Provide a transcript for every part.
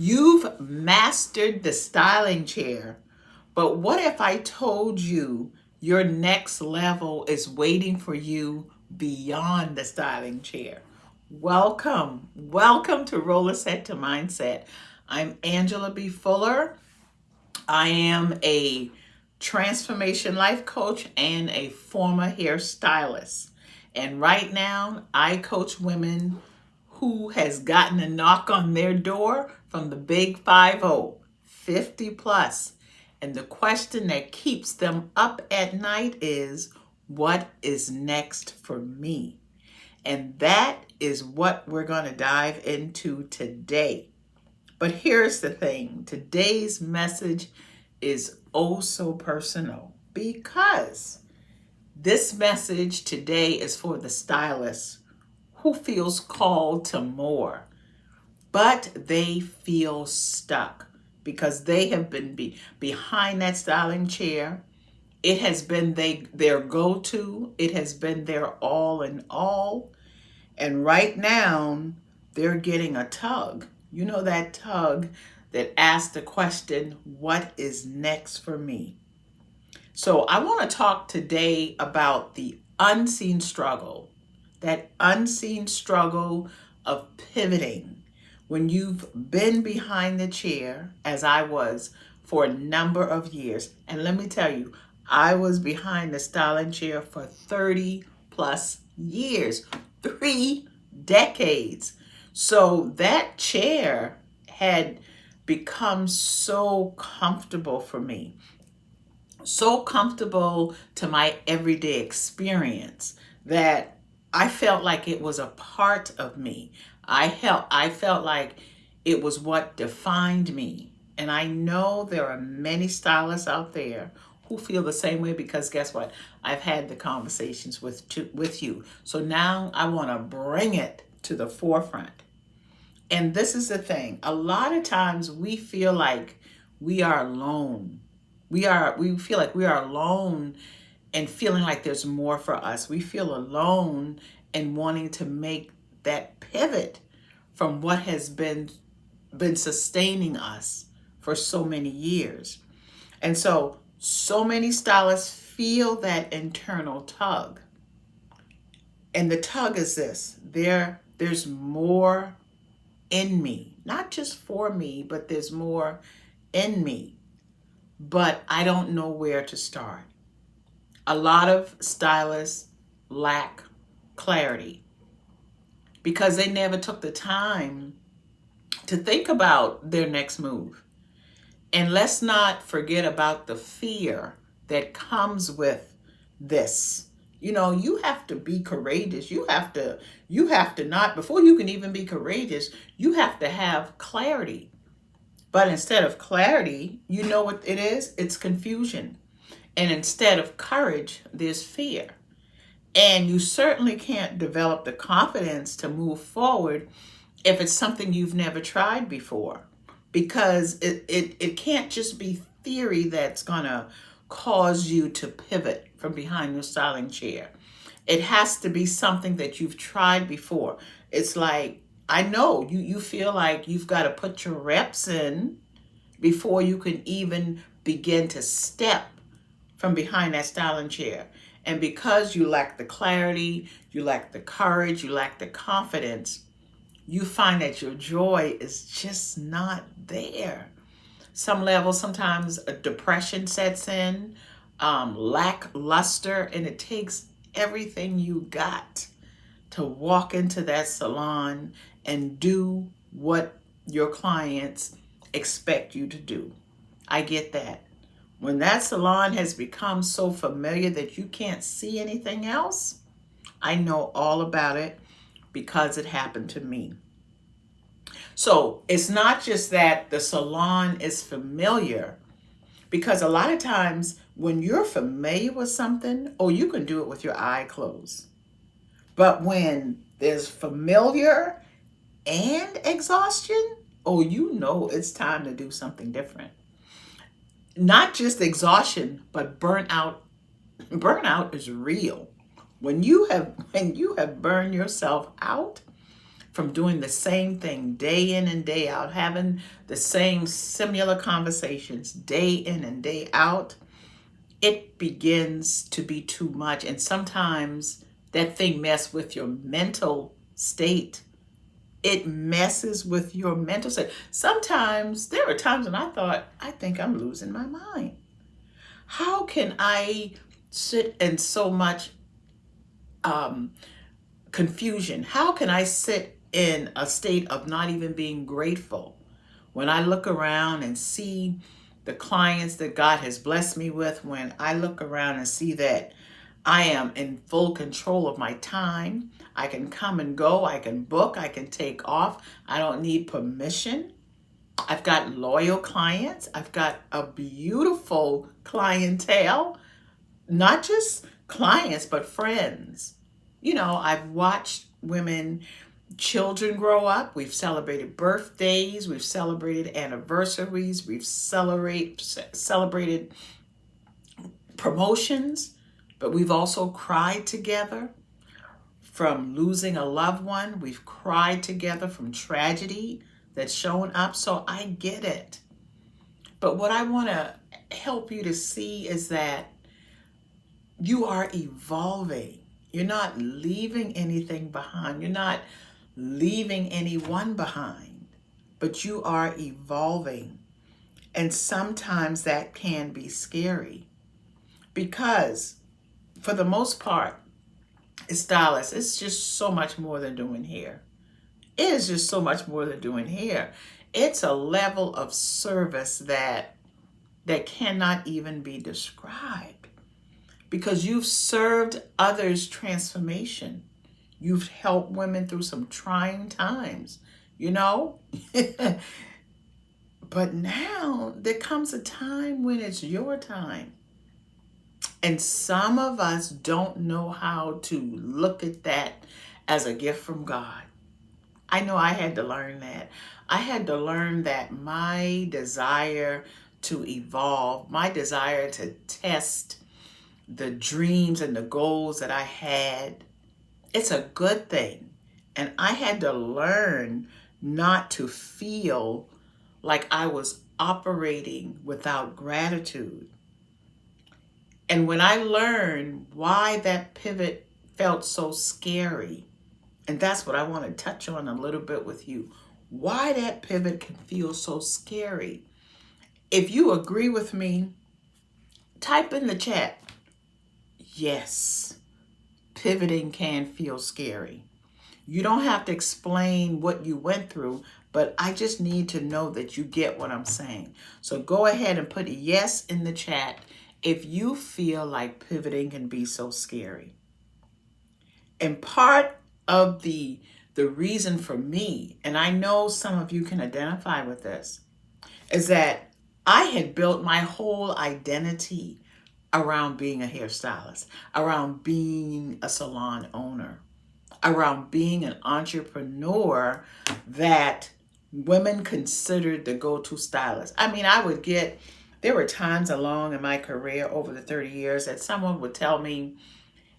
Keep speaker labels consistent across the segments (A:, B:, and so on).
A: You've mastered the styling chair, but what if I told you your next level is waiting for you beyond the styling chair? Welcome to Rollerset to Mindset. I'm Angela B. Fuller. I am a transformation life coach and a former hairstylist. And right now, I coach women who has gotten a knock on their door from the big 50, 50 plus. And the question that keeps them up at night is, what is next for me? And that is what we're going to dive into today. But here's the thing. Today's message is oh so personal because this message today is for the stylist who feels called to more, but they feel stuck because they have been behind that styling chair. It has been their go-to. It has been their all in all. And right now, they're getting a tug. You know that tug that asks the question, what is next for me? So I want to talk today about the unseen struggle, that unseen struggle of pivoting when you've been behind the chair, as I was for a number of years. And let me tell you, I was behind the styling chair for 30 plus years, 3 decades. So that chair had become so comfortable for me, so comfortable to my everyday experience that I felt like it was a part of me. I felt like it was what defined me. And I know there are many stylists out there who feel the same way because guess what? I've had the conversations with you. So now I want to bring it to the forefront. And this is the thing. A lot of times we feel like we are alone. We feel like we are alone and feeling like there's more for us. We feel alone and wanting to make that pivot from what has been sustaining us for so many years. And so many stylists feel that internal tug. And the tug is this. There's more in me, not just for me, but there's more in me. But I don't know where to start. A lot of stylists lack clarity because they never took the time to think about their next move. And let's not forget about the fear that comes with this. You know, you have to be courageous. You have to not, before you can even be courageous, you have to have clarity. But instead of clarity, you know what it is? It's confusion. And instead of courage, there's fear. And you certainly can't develop the confidence to move forward if it's something you've never tried before. Because it can't just be theory that's going to cause you to pivot from behind your styling chair. It has to be something that you've tried before. It's like, I know you feel like you've got to put your reps in before you can even begin to step from behind that styling chair. And because you lack the clarity, you lack the courage, you lack the confidence, you find that your joy is just not there. Some levels, sometimes a depression sets in, lackluster, and it takes everything you got to walk into that salon and do what your clients expect you to do. I get that. When that salon has become so familiar that you can't see anything else, I know all about it because it happened to me. So it's not just that the salon is familiar, because a lot of times when you're familiar with something, oh, you can do it with your eye closed. But when there's familiar and exhaustion, oh, you know it's time to do something different. Not just exhaustion, but burnout. Burnout is real. When you have burned yourself out from doing the same thing day in and day out, having the same similar conversations day in and day out, it begins to be too much. And sometimes that thing messes with your mental state. It messes with your mental state. Sometimes there are times when I thought, I think I'm losing my mind. How can I sit in so much confusion? How can I sit in a state of not even being grateful when I look around and see the clients that God has blessed me with, when I look around and see that I am in full control of my time? I can come and go, I can book, I can take off. I don't need permission. I've got loyal clients. I've got a beautiful clientele, not just clients, but friends. You know, I've watched children grow up. We've celebrated birthdays. We've celebrated anniversaries. We've celebrated promotions, but we've also cried together from losing a loved one. We've cried together from tragedy that's shown up. So I get it. But what I want to help you to see is that you are evolving. You're not leaving anything behind. You're not leaving anyone behind, but you are evolving. And sometimes that can be scary because, for the most part, as stylists, it's just so much more than doing hair. It is just so much more than doing hair. It's a level of service that cannot even be described, because you've served others' transformation. You've helped women through some trying times, you know? But now there comes a time when it's your time. And some of us don't know how to look at that as a gift from God. I know I had to learn that. I had to learn that my desire to evolve, my desire to test the dreams and the goals that I had, it's a good thing. And I had to learn not to feel like I was operating without gratitude. And when I learned why that pivot felt so scary, and that's what I want to touch on a little bit with you, why that pivot can feel so scary. If you agree with me, type in the chat, yes, pivoting can feel scary. You don't have to explain what you went through, but I just need to know that you get what I'm saying. So go ahead and put a yes in the chat if you feel like pivoting can be so scary. And part of the reason for me, and I know some of you can identify with this, is that I had built my whole identity around being a hairstylist, around being a salon owner, around being an entrepreneur that women considered the go-to stylist. I mean, there were times along in my career over the 30 years that someone would tell me,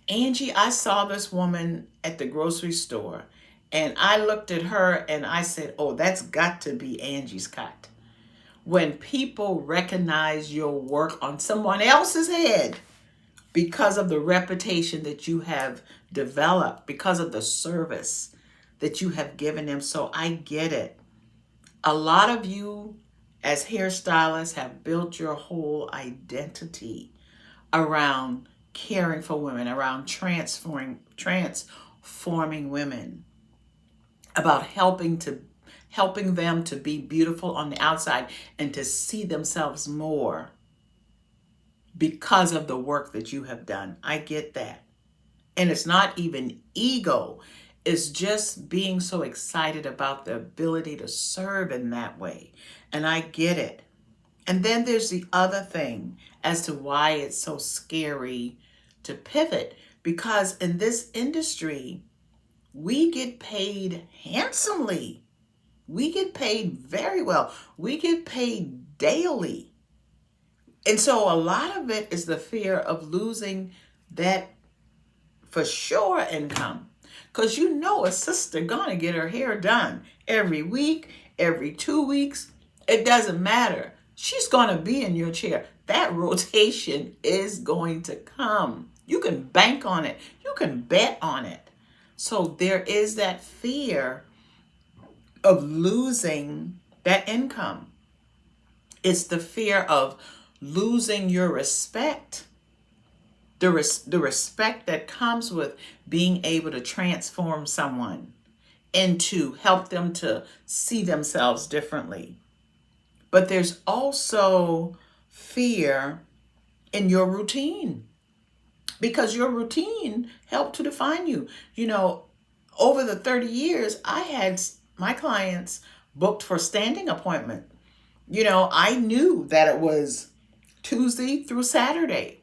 A: Angie, I saw this woman at the grocery store and I looked at her and I said, oh, that's got to be Angie's cut. When people recognize your work on someone else's head because of the reputation that you have developed, because of the service that you have given them. So I get it. A lot of you as hairstylists have built your whole identity around caring for women, around transforming women, about helping them to be beautiful on the outside and to see themselves more because of the work that you have done. I get that. And it's not even ego. It's just being so excited about the ability to serve in that way. And I get it. And then there's the other thing as to why it's so scary to pivot. Because in this industry, we get paid handsomely. We get paid very well. We get paid daily. And so a lot of it is the fear of losing that for sure income. Because you know a sister gonna get her hair done every week, every 2 weeks. It doesn't matter. She's gonna be in your chair. That rotation is going to come. You can bank on it. You can bet on it. So there is that fear of losing that income. It's the fear of losing your respect, the respect that comes with being able to transform someone and to help them to see themselves differently. But there's also fear in your routine, because your routine helped to define you. You know, over the 30 years, I had my clients booked for standing appointment. You know, I knew that it was Tuesday through Saturday,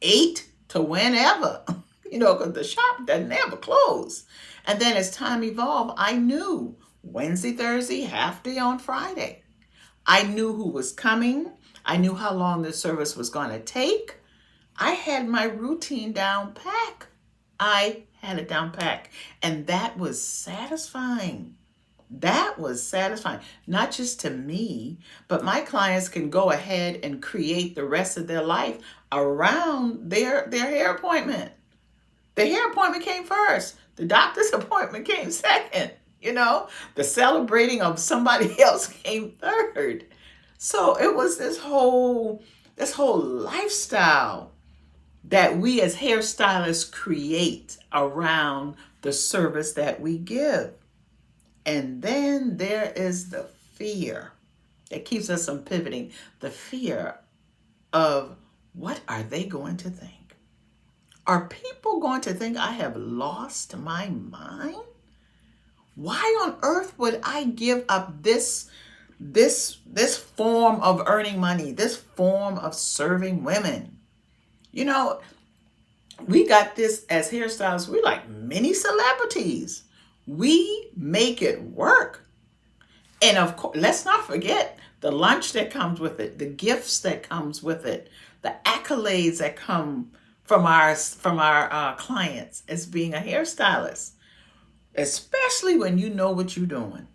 A: 8 to whenever, because the shop doesn't ever close. And then as time evolved, I knew Wednesday, Thursday, half day on Friday. I knew who was coming. I knew how long the service was going to take. I had my routine down pat. I had it down pat. And that was satisfying. That was satisfying, not just to me, but my clients can go ahead and create the rest of their life around their hair appointment. The hair appointment came first. The doctor's appointment came second. The celebrating of somebody else came third. So it was this whole lifestyle that we as hairstylists create around the service that we give. And then there is the fear that keeps us from pivoting. The fear of, what are they going to think? Are people going to think I have lost my mind? Why on earth would I give up this form of earning money, this form of serving women? We got this as hairstylists. We're like mini celebrities. We make it work. And of course, let's not forget the lunch that comes with it, the gifts that comes with it, the accolades that come from our clients as being a hairstylist. Especially when you know what you're doing.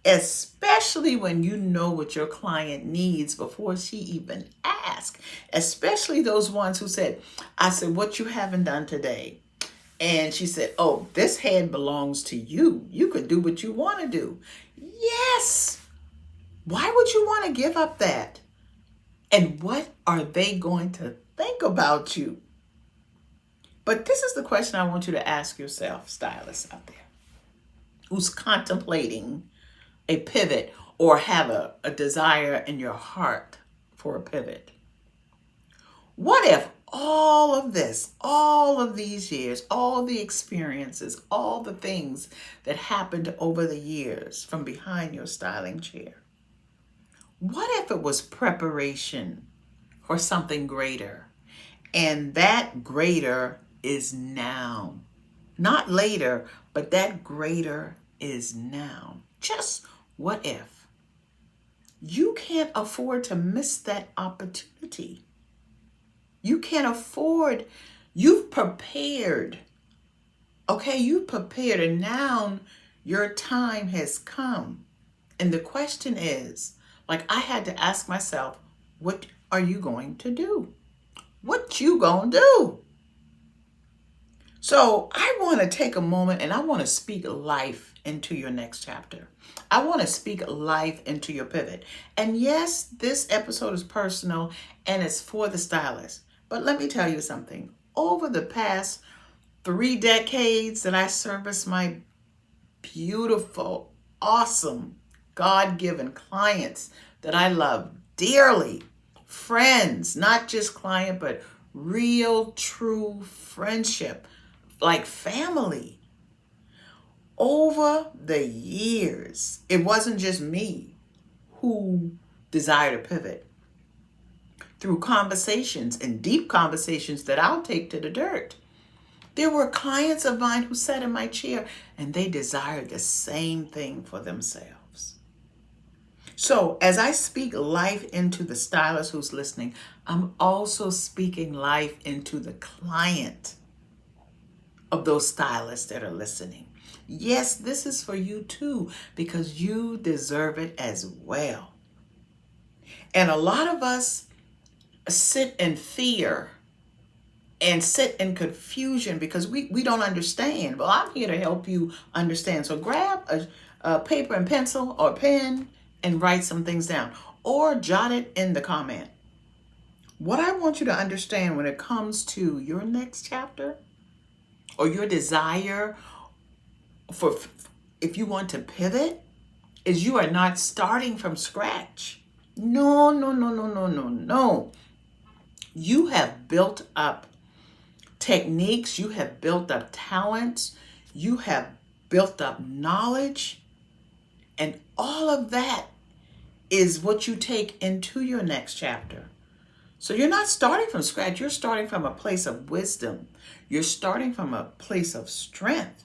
A: Especially when you know what your client needs before she even asks. Especially those ones who said, I said, what you haven't done today? And she said, oh, this head belongs to you. You could do what you want to do. Yes. Why would you want to give up that? And what are they going to think about you? But this is the question I want you to ask yourself, stylists out there, who's contemplating a pivot or have a desire in your heart for a pivot. What if all of this, all of these years, all the experiences, all the things that happened over the years from behind your styling chair, what if it was preparation for something greater? And that greater is now. Not later, but that greater is now. Just what if? You can't afford to miss that opportunity. You can't afford, you've prepared. Okay, you prepared, and now your time has come. And the question is, like I had to ask myself, what are you going to do? What you gonna do? So I want to take a moment and I want to speak life into your next chapter. I want to speak life into your pivot. And yes, this episode is personal and it's for the stylist. But let me tell you something. Over the past 3 decades that I service my beautiful, awesome, God-given clients that I love dearly, friends, not just client, but real, true friendship, like family. Over the years, it wasn't just me who desired to pivot. Through conversations and deep conversations that I'll take to the dirt, there were clients of mine who sat in my chair and they desired the same thing for themselves. So as I speak life into the stylist who's listening, I'm also speaking life into the client. of those stylists that are listening. Yes, this is for you too, because you deserve it as well. And a lot of us sit in fear and sit in confusion because we don't understand. Well, I'm here to help you understand. So grab a paper and pencil or pen and write some things down, or jot it in the comment. What I want you to understand when it comes to your next chapter or your desire for, if you want to pivot, is you are not starting from scratch. No, no, no, no, no, no, no. You have built up techniques, you have built up talents, you have built up knowledge, and all of that is what you take into your next chapter. So you're not starting from scratch, you're starting from a place of wisdom. You're starting from a place of strength.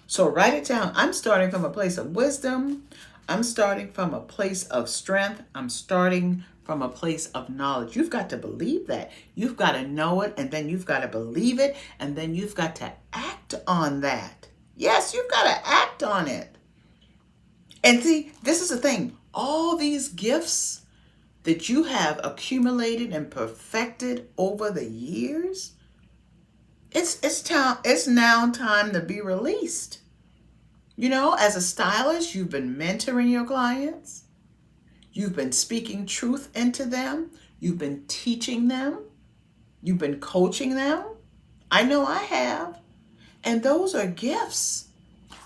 A: So write it down. I'm starting from a place of wisdom. I'm starting from a place of strength. I'm starting from a place of knowledge. You've got to believe that. You've got to know it, and then you've got to believe it, and then you've got to act on that. Yes, you've got to act on it. And see, this is the thing. All these gifts that you have accumulated and perfected over the years, it's now time to be released. You know, as a stylist, you've been mentoring your clients. You've been speaking truth into them. You've been teaching them. You've been coaching them. I know I have. And those are gifts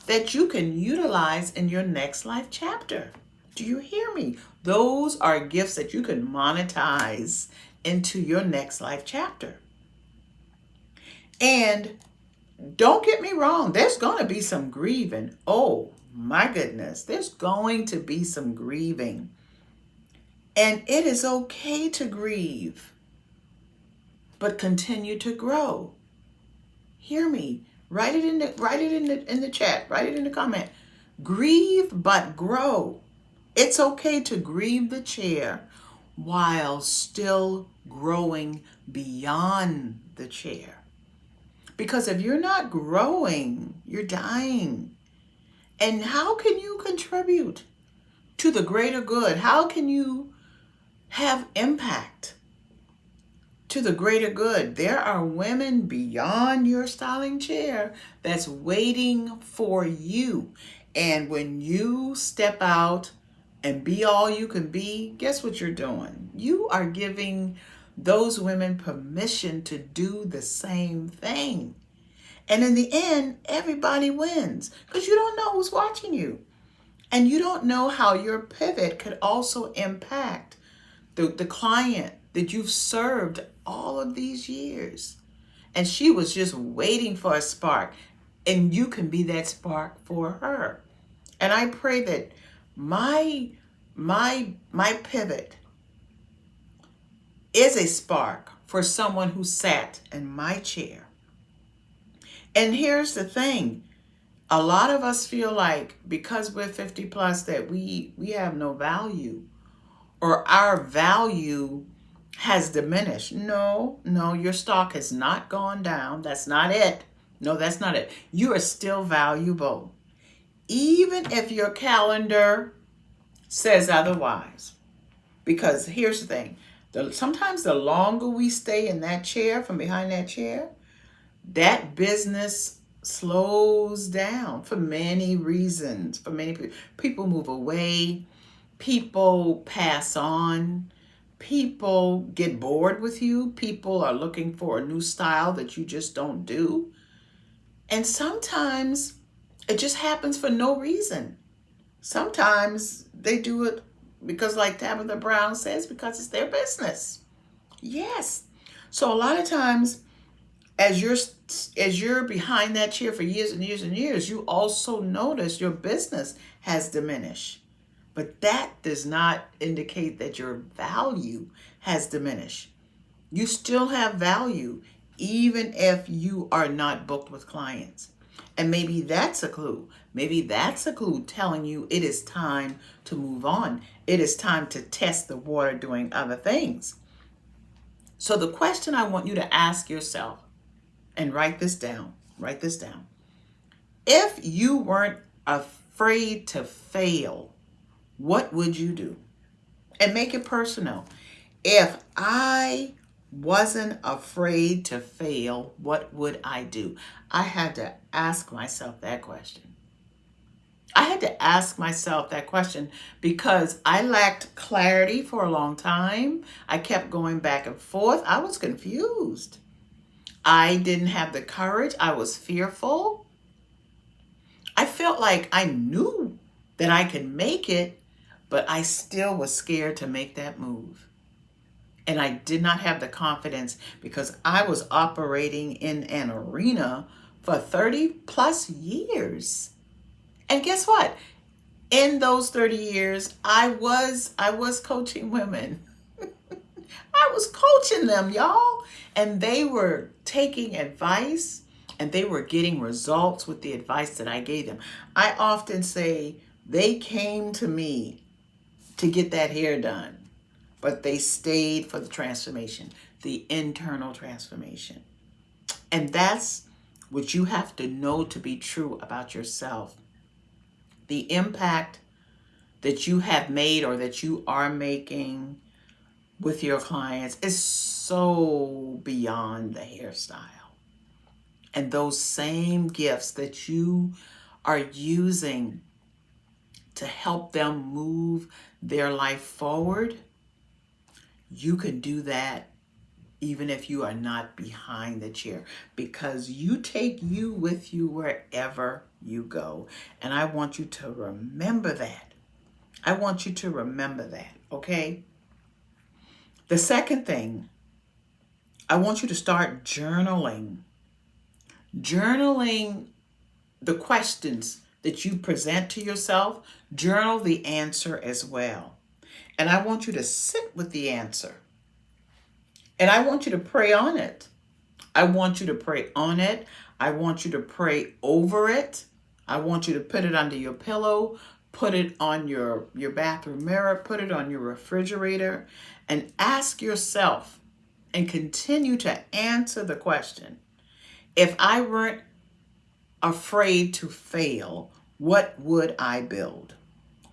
A: that you can utilize in your next life chapter. Do you hear me? Those are gifts that you can monetize into your next life chapter. And don't get me wrong, there's going to be some grieving. Oh my goodness, there's going to be some grieving. And it is okay to grieve, but continue to grow. Hear me. Write it in the chat. Write it in the comment. Grieve but grow. It's okay to grieve the chair while still growing beyond the chair. Because if you're not growing, you're dying. And how can you contribute to the greater good? How can you have impact to the greater good? There are women beyond your styling chair that's waiting for you. And when you step out and be all you can be, guess what you're doing? You are giving those women permission to do the same thing. And in the end, everybody wins because you don't know who's watching you. And you don't know how your pivot could also impact the client that you've served all of these years. And she was just waiting for a spark. And you can be that spark for her. And I pray that my pivot is a spark for someone who sat in my chair. And here's the thing. A lot of us feel like because we're 50 plus that we have no value or our value has diminished. No, your stock has not gone down. That's not it. No, that's not it. You are still valuable. Even if your calendar says otherwise. Because here's the thing. Sometimes the longer we stay in that chair, from behind that chair, that business slows down for many reasons. For many people move away, people pass on, people get bored with you, people are looking for a new style that you just don't do. And sometimes it just happens for no reason. Sometimes they do it because, like Tabitha Brown says, because it's their business. Yes. So a lot of times, as you're behind that chair for years and years and years, you also notice your business has diminished. But that does not indicate that your value has diminished. You still have value, even if you are not booked with clients. And maybe that's a clue. Maybe that's a clue telling you it is time to move on. It is time to test the water doing other things. So the question I want you to ask yourself, and write this down. Write this down. If you weren't afraid to fail, what would you do? And make it personal. If I wasn't afraid to fail, what would I do? I had to ask myself that question. I had to ask myself that question because I lacked clarity for a long time. I kept going back and forth. I was confused. I didn't have the courage. I was fearful. I felt like I knew that I could make it, but I still was scared to make that move. And I did not have the confidence because I was operating in an arena for 30 plus years. And guess what? In those 30 years, I was coaching women. I was coaching them, y'all. And they were taking advice and they were getting results with the advice that I gave them. I often say they came to me to get that hair done, but they stayed for the transformation, the internal transformation. And that's what you have to know to be true about yourself. The impact that you have made or that you are making with your clients is so beyond the hairstyle. And those same gifts that you are using to help them move their life forward, you can do that even if you are not behind the chair, because you take you with you wherever you go. And I want you to remember that. I want you to remember that, okay? The second thing, I want you to start journaling. Journaling the questions that you present to yourself, journal the answer as well. And I want you to sit with the answer. And I want you to pray on it. I want you to pray on it. I want you to pray over it. I want you to put it under your pillow, put it on your bathroom mirror, put it on your refrigerator, and ask yourself and continue to answer the question. If I weren't afraid to fail, what would I build?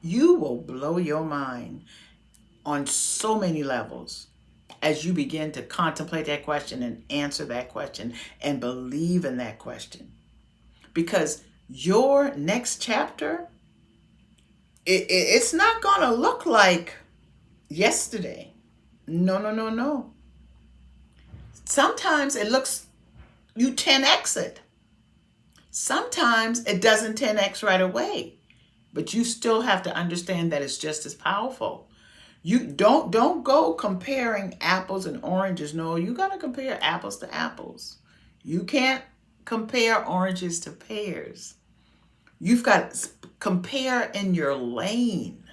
A: You will blow your mind on so many levels as you begin to contemplate that question and answer that question and believe in that question. Because your next chapter, it's not going to look like yesterday. No, no, no, no. Sometimes it looks, you 10x it. Sometimes it doesn't 10x right away, but you still have to understand that it's just as powerful. You don't go comparing apples and oranges. No, you got to compare apples to apples. You can't compare oranges to pears. You've got to compare in your lane.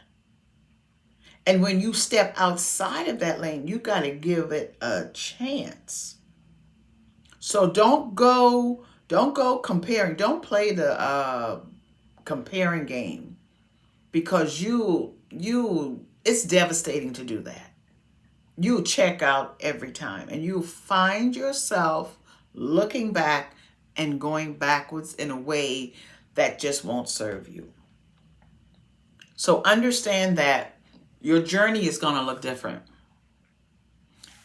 A: And when you step outside of that lane, you got to give it a chance. So don't go comparing. Don't play the comparing game, because it's devastating to do that. You'll check out every time, and you'll find yourself looking back and going backwards in a way that just won't serve you. So understand that your journey is going to look different.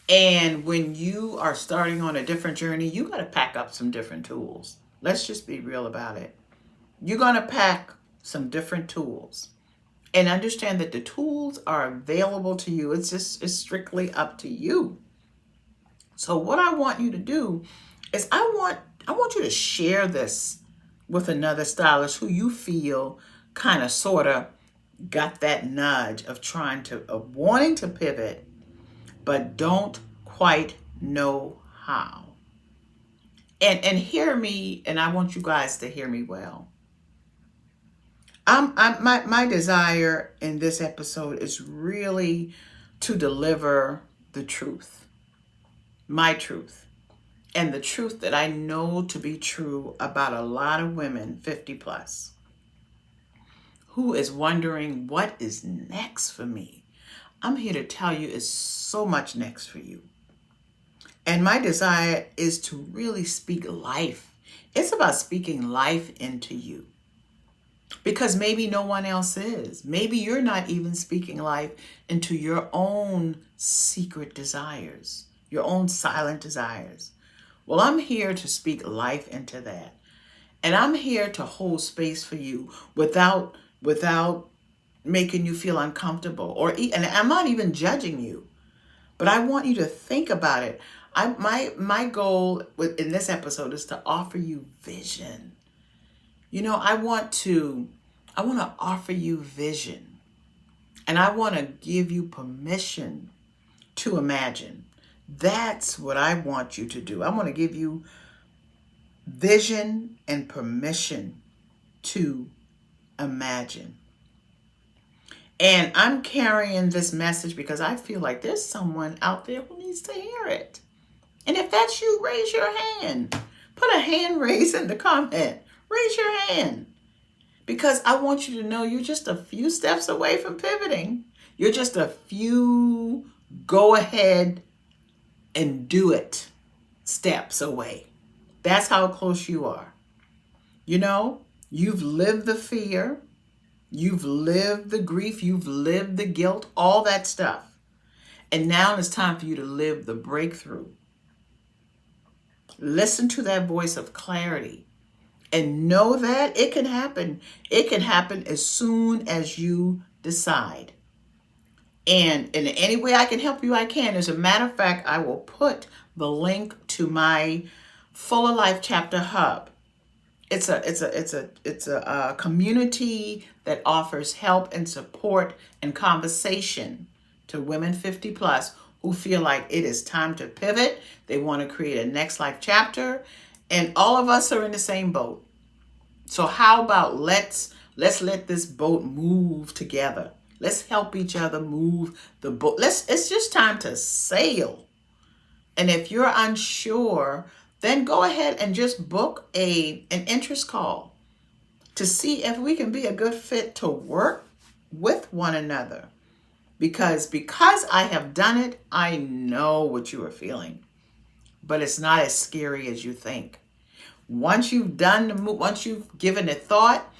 A: And when you are starting on a different journey, you got to pack up some different tools. Let's just be real about it. You're going to pack some different tools. And understand that the tools are available to you. It's strictly up to you. So what I want you to do is I want you to share this with another stylist who you feel kind of sort of got that nudge of wanting to pivot, but don't quite know how. And hear me, and I want you guys to hear me well. My desire in this episode is really to deliver the truth, my truth, and the truth that I know to be true about a lot of women 50 plus who is wondering, what is next for me? I'm here to tell you it's so much next for you. And my desire is to really speak life It's about speaking life into you. Because maybe no one else is. Maybe you're not even speaking life into your own secret desires, your own silent desires. Well, I'm here to speak life into that. And I'm here to hold space for you without making you feel uncomfortable and I'm not even judging you. But I want you to think about it. My goal in this episode is to offer you vision. I want to offer you vision, and I want to give you permission to imagine. That's what I want you to do. I want to give you vision and permission to imagine. And I'm carrying this message because I feel like there's someone out there who needs to hear it. And if that's you, raise your hand. Put a hand raise in the comment. Raise your hand. Because I want you to know you're just a few steps away from pivoting. You're just a few go ahead and do it steps away. That's how close you are. You've lived the fear. You've lived the grief. You've lived the guilt, all that stuff. And now it's time for you to live the breakthrough. Listen to that voice of clarity and know that it can happen. It can happen as soon as you decide. And in any way I can help you, I can. As a matter of fact, I will put the link to my Fuller Life Chapter Hub. It's a community that offers help and support and conversation to women 50 plus who feel like it is time to pivot. They want to create a next life chapter, and all of us are in the same boat. So how about let's let this boat move together. Let's help each other move the boat. It's just time to sail. And if you're unsure, then go ahead and just book an interest call to see if we can be a good fit to work with one another. Because I have done it, I know what you are feeling. But it's not as scary as you think. Once you've done the move, once you've given it thought,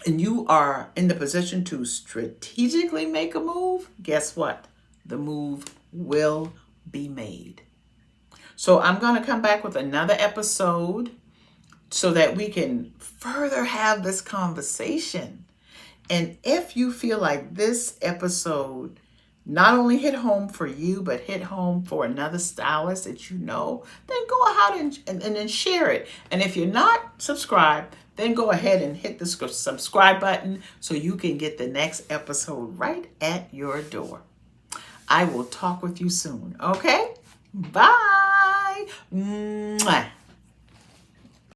A: and you are in the position to strategically make a move, guess what? The move will be made. So I'm going to come back with another episode so that we can further have this conversation. And if you feel like this episode not only hit home for you, but hit home for another stylist that you know, then go ahead and then share it. And if you're not subscribed, then go ahead and hit the subscribe button so you can get the next episode right at your door. I will talk with you soon, okay? Bye. Mwah.